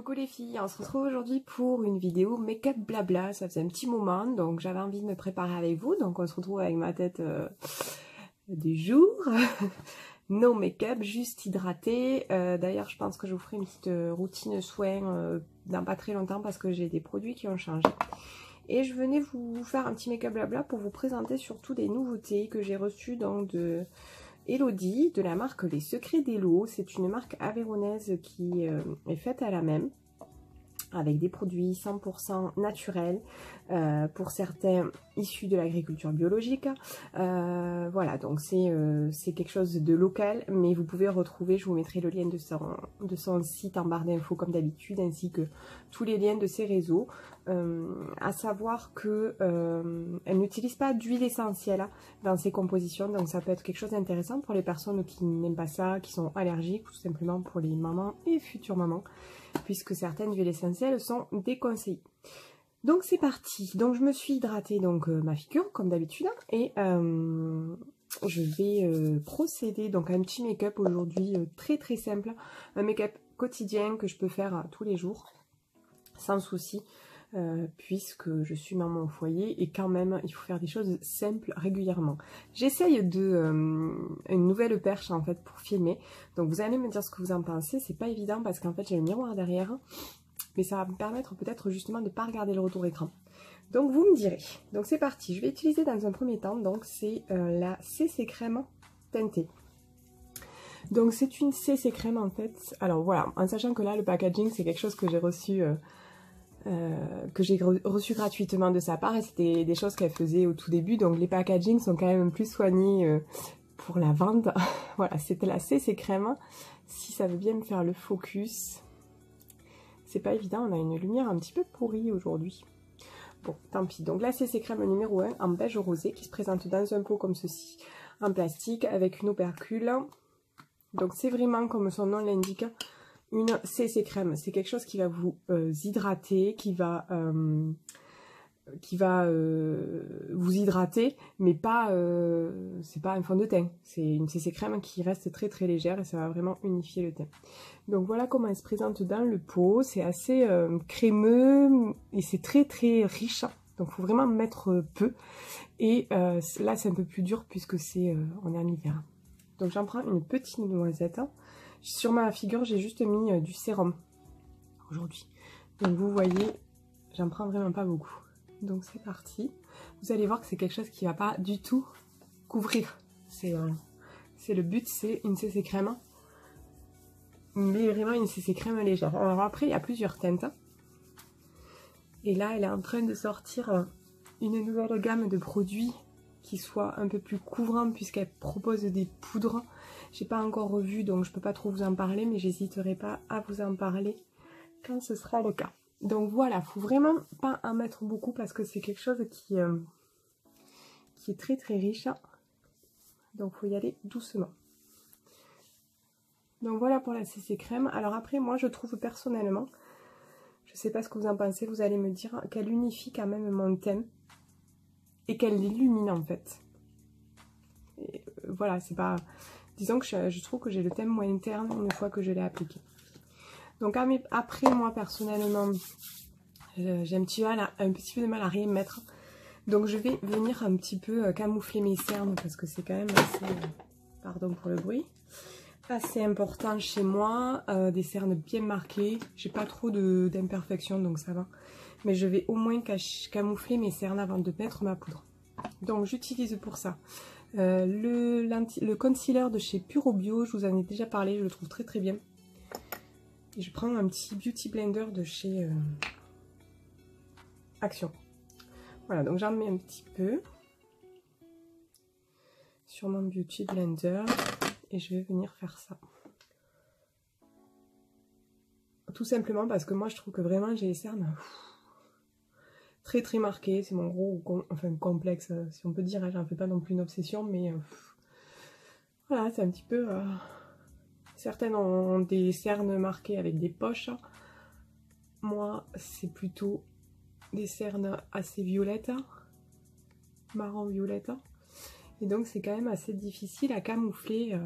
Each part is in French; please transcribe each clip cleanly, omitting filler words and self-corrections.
Coucou les filles, on se retrouve aujourd'hui pour une vidéo make-up blabla. Ça faisait un petit moment, donc j'avais envie de me préparer avec vous. Donc on se retrouve avec ma tête du jour. No make-up, juste hydratée. D'ailleurs, je pense que je vous ferai une petite routine soin dans pas très longtemps parce que j'ai des produits qui ont changé. Et je venais vous faire un petit make-up blabla pour vous présenter surtout des nouveautés que j'ai reçues donc de Elodie, de la marque Les Secrets d'Elo. C'est une marque aveyronnaise qui est faite à la même, avec des produits 100% naturels, pour certains issus de l'agriculture biologique. Voilà, donc c'est quelque chose de local, mais vous pouvez retrouver, je vous mettrai le lien de son site en barre d'infos comme d'habitude, ainsi que tous les liens de ses réseaux. À savoir que elle n'utilise pas d'huile essentielle dans ses compositions, donc ça peut être quelque chose d'intéressant pour les personnes qui n'aiment pas ça, qui sont allergiques, ou tout simplement pour les mamans et futures mamans, puisque certaines huiles essentielles sont déconseillées. Donc c'est parti. Donc je me suis hydratée ma figure comme d'habitude, et je vais procéder donc à un petit make-up aujourd'hui très très simple, un make-up quotidien que je peux faire tous les jours sans souci. Puisque je suis maman au foyer et quand même il faut faire des choses simples régulièrement. J'essaye une nouvelle perche en fait pour filmer, donc vous allez me dire ce que vous en pensez. C'est pas évident parce qu'en fait j'ai le miroir derrière, mais ça va me permettre peut-être justement de ne pas regarder le retour écran. Donc vous me direz. Donc c'est parti, je vais utiliser dans un premier temps, donc c'est la CC crème teintée. Donc c'est une CC crème en fait, alors voilà, en sachant que là le packaging c'est quelque chose que j'ai reçu gratuitement de sa part, et c'était des choses qu'elle faisait au tout début, donc les packagings sont quand même plus soignés pour la vente. Voilà, c'était la CC crème. Si ça veut bien me faire le focus, c'est pas évident, on a une lumière un petit peu pourrie aujourd'hui. Bon, tant pis. Donc la CC crème numéro 1 en beige rosé qui se présente dans un pot comme ceci, en plastique, avec une opercule. Donc c'est vraiment comme son nom l'indique, une CC crème. C'est quelque chose qui va vous hydrater, qui va vous hydrater, mais pas c'est pas un fond de teint. C'est une CC crème qui reste très très légère et ça va vraiment unifier le teint. Donc voilà comment elle se présente dans le pot. C'est assez crémeux et c'est très très riche. Donc il faut vraiment mettre peu. Et là c'est un peu plus dur puisque c'est on est en hiver. Donc j'en prends une petite noisette. Sur ma figure, j'ai juste mis du sérum aujourd'hui. Donc vous voyez, j'en prends vraiment pas beaucoup. Donc c'est parti. Vous allez voir que c'est quelque chose qui va pas du tout couvrir. C'est le but, c'est une CC crème. Mais vraiment une CC crème légère. Alors après, il y a plusieurs teintes. Et là, elle est en train de sortir une nouvelle gamme de produits qui soit un peu plus couvrant puisqu'elle propose des poudres. J'ai pas encore revu, donc je peux pas trop vous en parler, mais j'hésiterai pas à vous en parler quand ce sera le cas. Donc voilà, faut vraiment pas en mettre beaucoup parce que c'est quelque chose qui est très très riche. Donc faut y aller doucement. Donc voilà pour la CC crème. Alors après, moi je trouve personnellement, je sais pas ce que vous en pensez, vous allez me dire, qu'elle unifie quand même mon teint et qu'elle l'illumine en fait. Et voilà, c'est pas... Disons que je trouve que j'ai le teint moins terne une fois que je l'ai appliqué. Donc après, moi personnellement, j'ai un petit peu de mal à rien mettre. Donc je vais venir un petit peu camoufler mes cernes parce que c'est quand même assez, pardon pour le bruit, assez important chez moi. Des cernes bien marquées. J'ai pas trop d'imperfections donc ça va. Mais je vais au moins camoufler mes cernes avant de mettre ma poudre. Donc j'utilise pour ça le concealer de chez Puro Bio. Je vous en ai déjà parlé, je le trouve très très bien. Et je prends un petit beauty blender de chez Action. Voilà, donc j'en mets un petit peu sur mon beauty blender et je vais venir faire ça. Tout simplement parce que moi je trouve que vraiment j'ai les cernes très très marquées. C'est mon gros complexe, si on peut dire. J'en fais pas non plus une obsession, mais voilà, c'est un petit peu... Certaines ont des cernes marquées avec des poches. Moi, c'est plutôt des cernes assez violettes, marron-violette. Et donc, c'est quand même assez difficile à camoufler.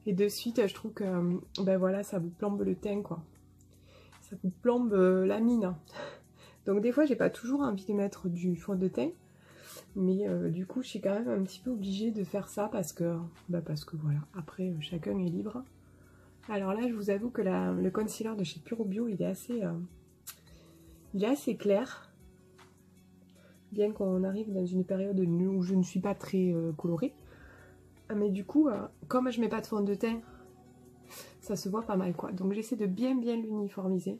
Et de suite, je trouve que ben voilà, ça vous plombe le teint, quoi. ça vous plombe la mine. Donc des fois j'ai pas toujours envie de mettre du fond de teint, mais du coup je suis quand même un petit peu obligée de faire ça parce que voilà, après chacun est libre. Alors là je vous avoue que le concealer de chez Puro Bio il est assez clair, bien qu'on arrive dans une période où je ne suis pas très colorée. Mais du coup, comme je mets pas de fond de teint, ça se voit pas mal quoi. Donc j'essaie de bien l'uniformiser.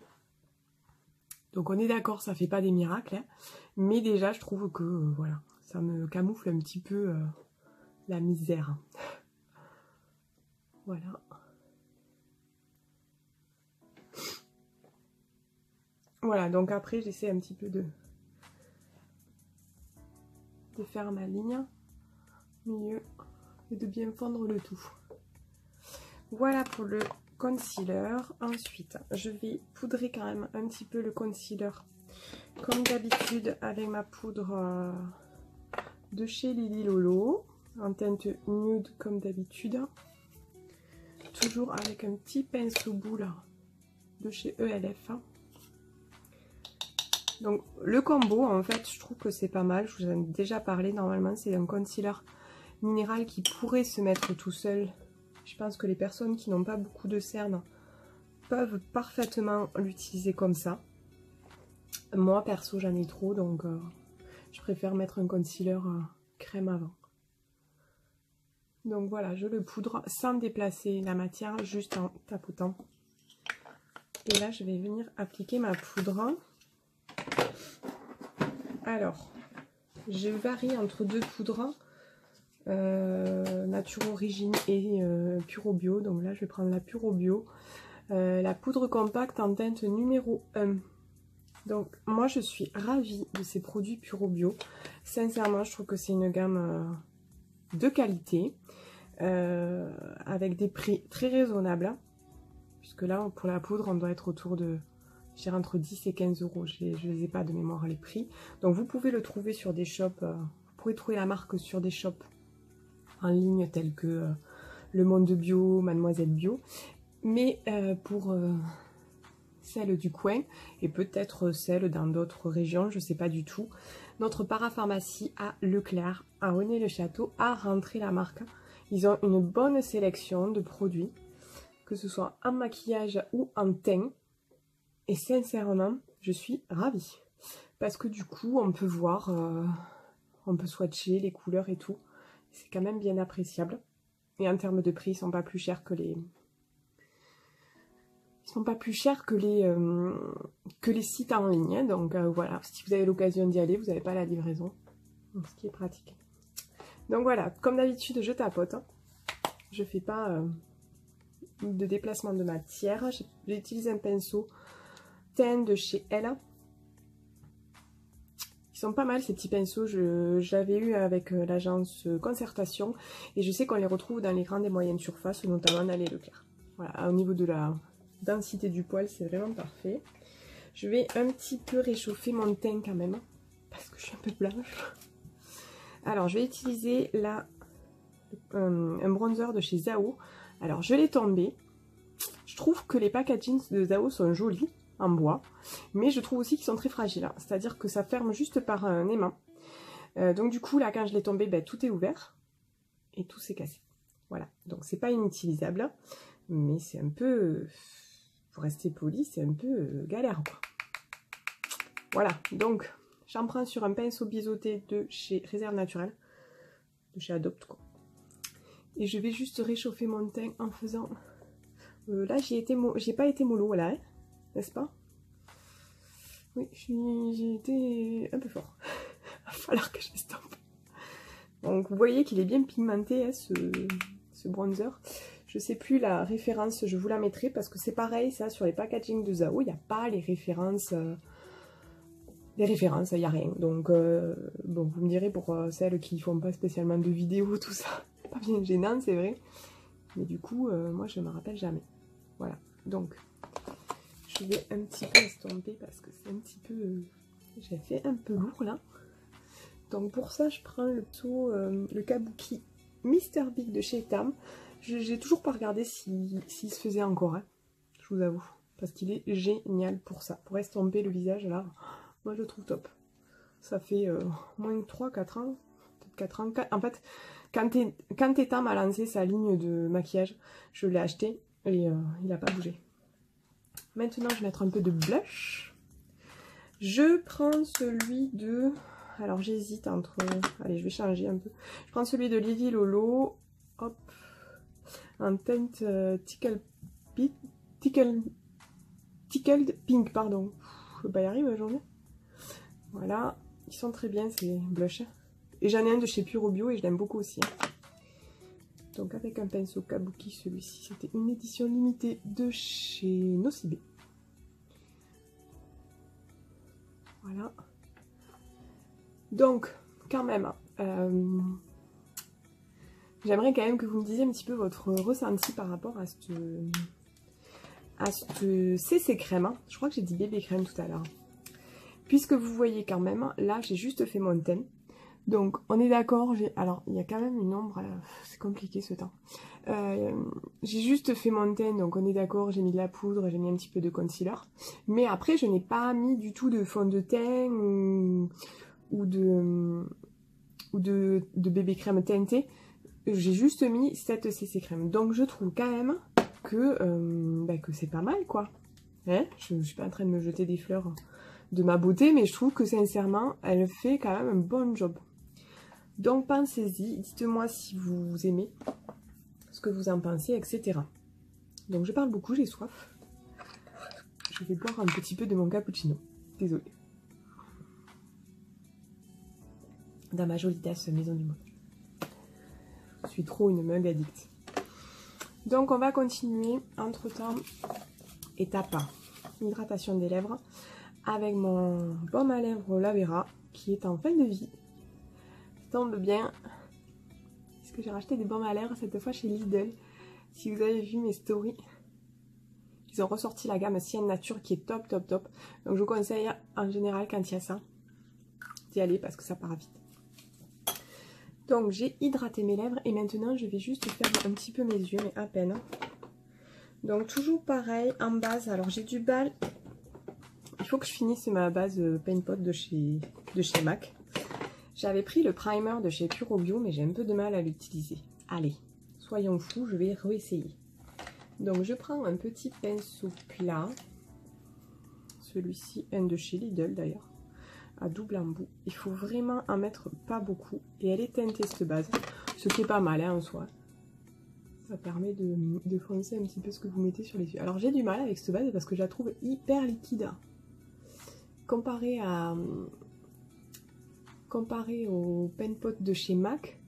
Donc on est d'accord, ça fait pas des miracles, hein, mais déjà je trouve que voilà, ça me camoufle un petit peu la misère. Voilà. Voilà, donc après j'essaie un petit peu de faire ma ligne milieu et de bien fondre le tout. Voilà pour le concealer. Ensuite, je vais poudrer quand même un petit peu le concealer comme d'habitude avec ma poudre de chez Lily Lolo en teinte nude comme d'habitude. Toujours avec un petit pinceau boule de chez ELF. Donc le combo en fait je trouve que c'est pas mal, je vous en ai déjà parlé. Normalement c'est un concealer minéral qui pourrait se mettre tout seul. Je pense que les personnes qui n'ont pas beaucoup de cernes peuvent parfaitement l'utiliser comme ça. Moi perso j'en ai trop, donc je préfère mettre un concealer crème avant. Donc voilà, je le poudre sans déplacer la matière, juste en tapotant. Et là je vais venir appliquer ma poudre. Alors, je varie entre deux poudres, Nature Origine et Puro Bio. Donc là, je vais prendre la Puro Bio, la poudre compacte en teinte numéro 1. Donc moi, je suis ravie de ces produits Puro Bio. Sincèrement, je trouve que c'est une gamme de qualité, avec des prix très raisonnables. Puisque là, pour la poudre, on doit être autour de... entre 10 et 15 euros, je les ai pas de mémoire les prix. Donc vous pouvez le trouver sur des shops, vous pouvez trouver la marque sur des shops en ligne tels que Le Monde Bio, Mademoiselle Bio. Mais pour celle du coin et peut-être celle dans d'autres régions, je sais pas du tout, notre parapharmacie à Leclerc, à Rennes-le-Château, a rentré la marque. Ils ont une bonne sélection de produits, que ce soit en maquillage ou en teint. Et sincèrement, je suis ravie. Parce que du coup, on peut voir, on peut swatcher les couleurs et tout. C'est quand même bien appréciable. Et en termes de prix, ils sont pas plus chers que les... Ils sont pas plus chers que les sites en ligne. Hein. Donc voilà, si vous avez l'occasion d'y aller, vous n'avez pas la livraison. Donc, ce qui est pratique. Donc voilà, comme d'habitude, je tapote. Hein. Je fais pas de déplacement de matière. J'ai utilisé un pinceau teint de chez Elle. Ils sont pas mal ces petits pinceaux, j'avais eu avec l'agence Concertation et je sais qu'on les retrouve dans les grandes et moyennes surfaces, notamment dans les Leclerc. Voilà, au niveau de la densité du poil, c'est vraiment parfait. Je vais un petit peu réchauffer mon teint quand même, parce que je suis un peu blanche. Alors, je vais utiliser un bronzer de chez Zao. Alors, je l'ai tombé. Je trouve que les packagings de Zao sont jolis en bois, mais je trouve aussi qu'ils sont très fragiles, hein. C'est-à-dire que ça ferme juste par un aimant. Donc du coup, là, quand je l'ai tombé, ben, tout est ouvert et tout s'est cassé. Voilà, donc c'est pas inutilisable, mais c'est un peu, pour rester poli, c'est un peu galère, quoi. Voilà, donc j'en prends sur un pinceau biseauté de chez Réserve Naturelle, de chez Adopt, quoi. Et je vais juste réchauffer mon teint en faisant... là, j'ai pas été mollo, là, hein, n'est-ce pas? Oui, j'ai été un peu fort. Il va falloir que je l'estompe. Donc vous voyez qu'il est bien pigmenté, hein, ce bronzer. Je sais plus la référence, je vous la mettrai parce que c'est pareil, ça, sur les packaging de Zao, il n'y a pas les références. Il n'y a rien. Donc, bon, vous me direz pour celles qui font pas spécialement de vidéos, tout ça. C'est pas bien gênant, c'est vrai. Mais du coup, moi, je me rappelle jamais. Voilà. Donc, je vais un petit peu estomper parce que c'est un petit peu... j'ai fait un peu lourd, là. Donc, pour ça, je prends le pinceau, le Kabuki Mr Big de chez Tam. J'ai toujours pas regardé s'il se faisait encore, hein, je vous avoue. parce qu'il est génial pour ça. Pour estomper le visage, là, moi je le trouve top. Ça fait au moins 3-4 ans, peut-être 4 ans. En fait, quand Etam a lancé sa ligne de maquillage, je l'ai acheté et il n'a pas bougé. Maintenant, je vais mettre un peu de blush. Je prends celui de... Alors, j'hésite entre... Allez, je vais changer un peu. Je prends celui de Lily Lolo. Hop. Un teinte Tickled Pink, pardon. Je peux pas y arriver aujourd'hui. Voilà. Ils sont très bien, ces blushs. Et j'en ai un de chez Puro Bio et je l'aime beaucoup aussi. Donc, avec un pinceau Kabuki, celui-ci, c'était une édition limitée de chez Nocibé. Voilà. Donc, quand même, j'aimerais quand même que vous me disiez un petit peu votre ressenti par rapport à ce CC crème. Je crois que j'ai dit bébé crème tout à l'heure. Puisque vous voyez quand même, là, j'ai juste fait mon teint. Donc, on est d'accord, alors, il y a quand même une ombre, c'est compliqué ce temps. J'ai juste fait mon teint, donc on est d'accord, j'ai mis de la poudre, j'ai mis un petit peu de concealer. Mais après, je n'ai pas mis du tout de fond de teint ou de bébé crème teintée. J'ai juste mis cette CC crème. Donc, je trouve quand même que c'est pas mal, quoi. Hein, je ne suis pas en train de me jeter des fleurs de ma beauté, mais je trouve que sincèrement, elle fait quand même un bon job. Donc pensez-y, dites-moi si vous aimez, ce que vous en pensez, etc. Donc je parle beaucoup, j'ai soif. Je vais boire un petit peu de mon cappuccino. Désolée. Dans ma jolie tasse Maison du Monde. Je suis trop une mug addict. Donc on va continuer, entre-temps, étape 1, hydratation des lèvres, avec mon baume à lèvres La Vera, qui est en fin de vie. Tombe bien, parce que j'ai racheté des baumes à lèvres cette fois chez Lidl. Si vous avez vu mes stories, ils ont ressorti la gamme Sienne Nature qui est top top top. Donc je vous conseille en général quand il y a ça d'y aller parce que ça part vite. Donc j'ai hydraté mes lèvres et maintenant je vais juste faire un petit peu mes yeux, mais à peine. Donc toujours pareil en base. Alors j'ai du bal. Il faut que je finisse ma base Paint Pot de chez MAC. J'avais pris le primer de chez Puro Bio, mais j'ai un peu de mal à l'utiliser. Allez, soyons fous, je vais réessayer. Donc je prends un petit pinceau plat. Celui-ci, un de chez Lidl d'ailleurs, à double embout. Il faut vraiment en mettre pas beaucoup. Et elle est teintée cette base, ce qui est pas mal hein, en soi. Ça permet de foncer un petit peu ce que vous mettez sur les yeux. Alors j'ai du mal avec cette base parce que je la trouve hyper liquide. Comparé au Paint Pot de chez MAC,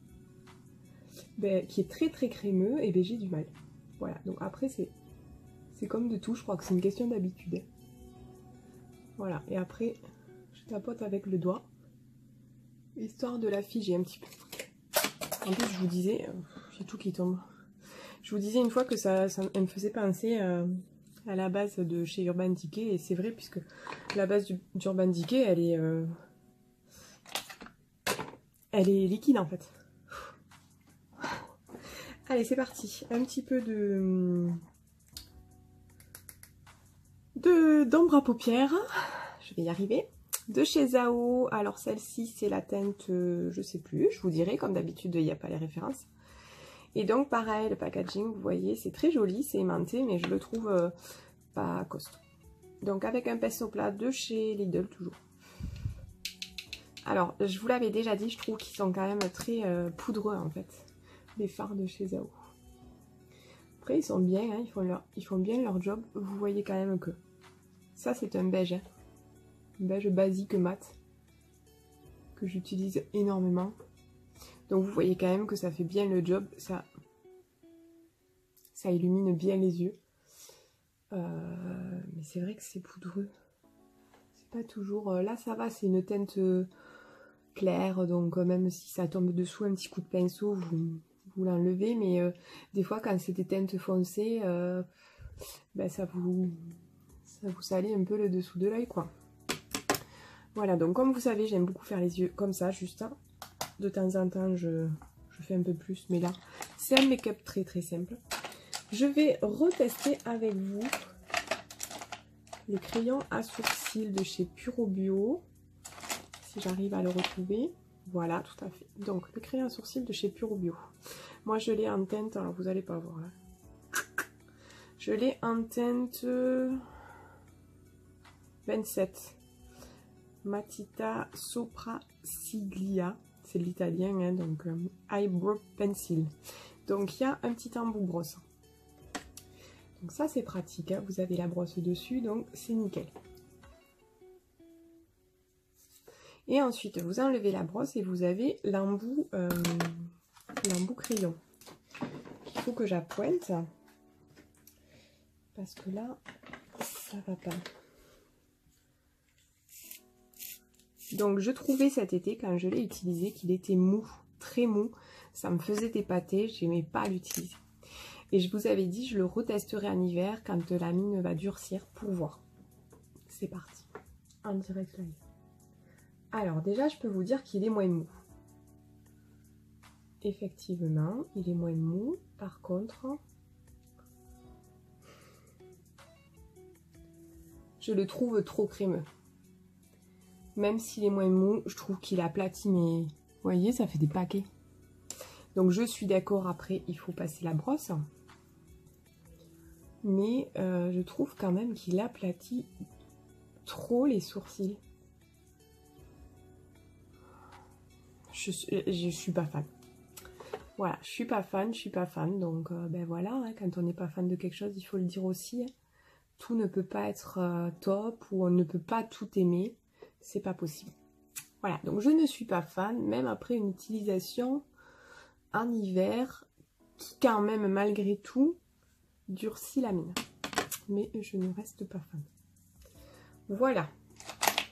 qui est très très crémeux, et j'ai du mal. Voilà, donc après c'est comme de tout, je crois que c'est une question d'habitude. Voilà, et après je tapote avec le doigt, histoire de la figer un petit peu. En plus je vous disais, j'ai tout qui tombe. Je vous disais une fois que elle me faisait penser à la base de chez Urban Decay, et c'est vrai puisque la base d'Urban Decay, elle est liquide en fait. Allez, c'est parti. Un petit peu d'ombre à paupières. Je vais y arriver. De chez Zao. Alors celle-ci, c'est la teinte, je sais plus. Je vous dirai, comme d'habitude, il n'y a pas les références. Et donc pareil, le packaging, vous voyez, c'est très joli, c'est aimanté, mais je le trouve pas costaud. Donc avec un pinceau plat de chez Lidl toujours. Alors, je vous l'avais déjà dit, je trouve qu'ils sont quand même très poudreux en fait, les fards de chez Zao. Après, ils sont bien, hein, ils font bien leur job. Vous voyez quand même que ça, c'est un beige, hein, un beige basique mat que j'utilise énormément. Donc, vous voyez quand même que ça fait bien le job, ça illumine bien les yeux. Mais c'est vrai que c'est poudreux. C'est pas toujours... là, ça va, c'est une teinte claire, donc même si ça tombe dessous, un petit coup de pinceau, vous l'enlevez. Mais des fois, quand c'est des teintes foncées, ça vous salit un peu le dessous de l'œil, quoi. Voilà, donc comme vous savez, j'aime beaucoup faire les yeux comme ça, juste. Hein. De temps en temps, je fais un peu plus, mais là, c'est un make-up très très simple. Je vais retester avec vous le crayon à sourcils de chez Puro Bio. Si j'arrive à le retrouver. Voilà, tout à fait. Donc, le crayon à sourcils de chez Puro Bio. Moi, je l'ai en teinte, alors vous n'allez pas voir là. Je l'ai en teinte 27. Matita Sopra Siglia. C'est de l'italien, hein, donc Eyebrow Pencil. Donc, il y a un petit embout brosse. Donc ça, c'est pratique. Hein. Vous avez la brosse dessus, donc c'est nickel. Et ensuite, vous enlevez la brosse et vous avez l'embout crayon. Il faut que j'appointe. Parce que là, ça va pas. Donc, je trouvais cet été, quand je l'ai utilisé, qu'il était mou, très mou. Ça me faisait des pâtés, je n'aimais pas l'utiliser. Et je vous avais dit, je le retesterai en hiver quand la mine va durcir pour voir. C'est parti. En direct live. Alors, déjà, je peux vous dire qu'il est moins mou. Effectivement, il est moins mou. Par contre, je le trouve trop crémeux. Même s'il est moins mou, je trouve qu'il aplatit, mais vous voyez, ça fait des paquets. Donc je suis d'accord, après il faut passer la brosse. Mais je trouve quand même qu'il aplatit trop les sourcils. Je suis pas fan. Voilà, je suis pas fan. Donc ben voilà, hein, quand on n'est pas fan de quelque chose, il faut le dire aussi. Hein. Tout ne peut pas être top ou on ne peut pas tout aimer. C'est pas possible. Voilà, donc je ne suis pas fan, même après une utilisation en hiver, qui quand même malgré tout durcit la mine. Mais je ne reste pas fan. Voilà.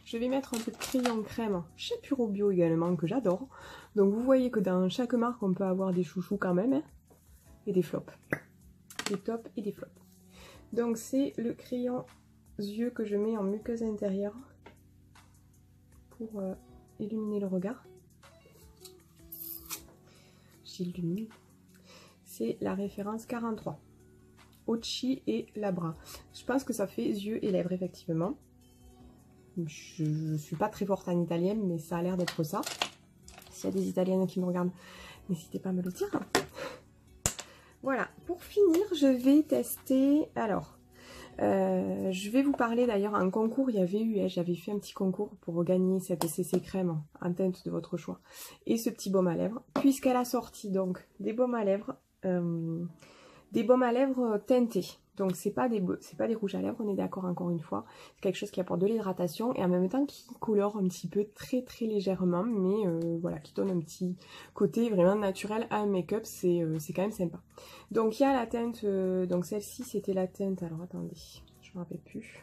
Je vais mettre un peu de crayon crème chez Puro Bio également, que j'adore. Donc vous voyez que dans chaque marque, on peut avoir des chouchous quand même. Hein, et des flops. Des tops et des flops. Donc c'est le crayon yeux que je mets en muqueuse intérieure. Pour illuminer le regard. J'illumine. C'est la référence 43. Ochi et Labra. Je pense que ça fait yeux et lèvres, effectivement. Je ne suis pas très forte en italien, mais ça a l'air d'être ça. S'il y a des italiennes qui me regardent, n'hésitez pas à me le dire. Voilà. Pour finir, je vais tester... Alors... je vais vous parler d'ailleurs, un concours, il y avait eu, j'avais fait un petit concours pour gagner cette CC crème en teinte de votre choix et ce petit baume à lèvres, puisqu'elle a sorti donc des baumes à lèvres teintés. Donc c'est pas des rouges à lèvres, on est d'accord encore une fois, c'est quelque chose qui apporte de l'hydratation et en même temps qui colore un petit peu très légèrement, mais voilà, qui donne un petit côté vraiment naturel à un make-up, c'est quand même sympa. Donc il y a la teinte, donc celle-ci c'était la teinte, alors attendez, je me rappelle plus.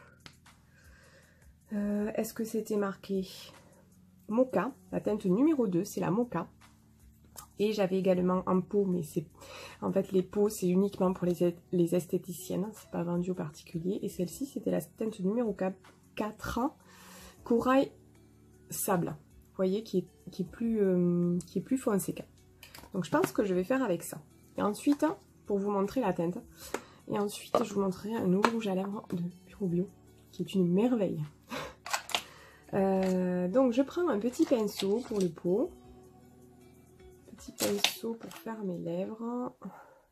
Est-ce que c'était marqué Mocha, la teinte numéro 2, c'est la Mocha. Et j'avais également en pot, mais c'est en fait les pots c'est uniquement pour les esthéticiennes, c'est pas vendu aux particuliers. Et celle-ci c'était la teinte numéro 4, Corail Sable. Vous voyez qui est plus foncé. Donc je pense que je vais faire avec ça. Et ensuite, pour vous montrer la teinte, et ensuite je vous montrerai un nouveau rouge à lèvres de Puro Bio, qui est une merveille. Donc je prends un petit pinceau pour le pot. Petit pinceau pour faire mes lèvres.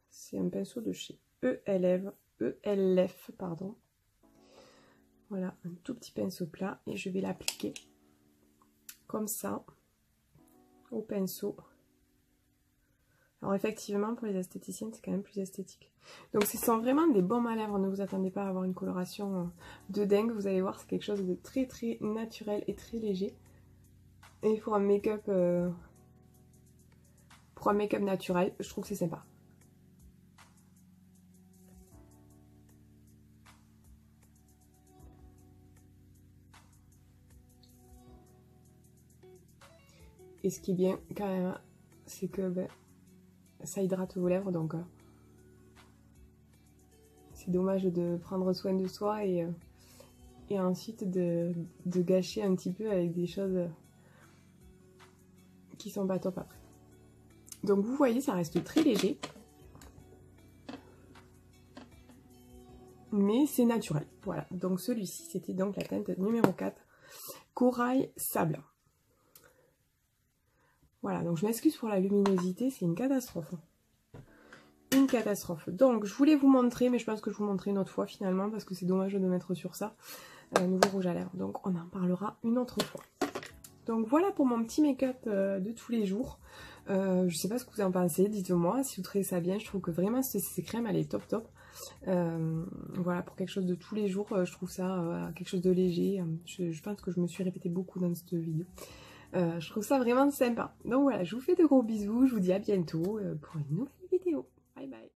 C'est un pinceau de chez ELF, pardon. Voilà, un tout petit pinceau plat et je vais l'appliquer comme ça au pinceau. Alors effectivement, pour les esthéticiennes, c'est quand même plus esthétique. Donc ce sont vraiment des baumes à lèvres, ne vous attendez pas à avoir une coloration de dingue. Vous allez voir, c'est quelque chose de très naturel et très léger. Et pour un make-up naturel, je trouve que c'est sympa. Et ce qui est bien quand même, c'est que ben, ça hydrate vos lèvres, donc c'est dommage de prendre soin de soi et ensuite de gâcher un petit peu avec des choses qui sont pas top après. Donc vous voyez, ça reste très léger. mais c'est naturel. Voilà, donc celui-ci, c'était donc la teinte numéro 4, Corail Sable. Voilà, donc je m'excuse pour la luminosité, c'est une catastrophe. Une catastrophe. Donc, je voulais vous montrer, mais je pense que je vous montrerai une autre fois finalement, parce que c'est dommage de mettre sur ça. Nouveau rouge à lèvres, donc on en parlera une autre fois. Donc voilà pour mon petit make-up de tous les jours. Je sais pas ce que vous en pensez, dites-moi si vous trouvez ça bien. Je trouve que vraiment ces crèmes, elle est top top. Voilà, pour quelque chose de tous les jours, je trouve ça quelque chose de léger. Je pense que je me suis répétée beaucoup dans cette vidéo. Je trouve ça vraiment sympa. Donc voilà, je vous fais de gros bisous, je vous dis à bientôt pour une nouvelle vidéo. Bye bye.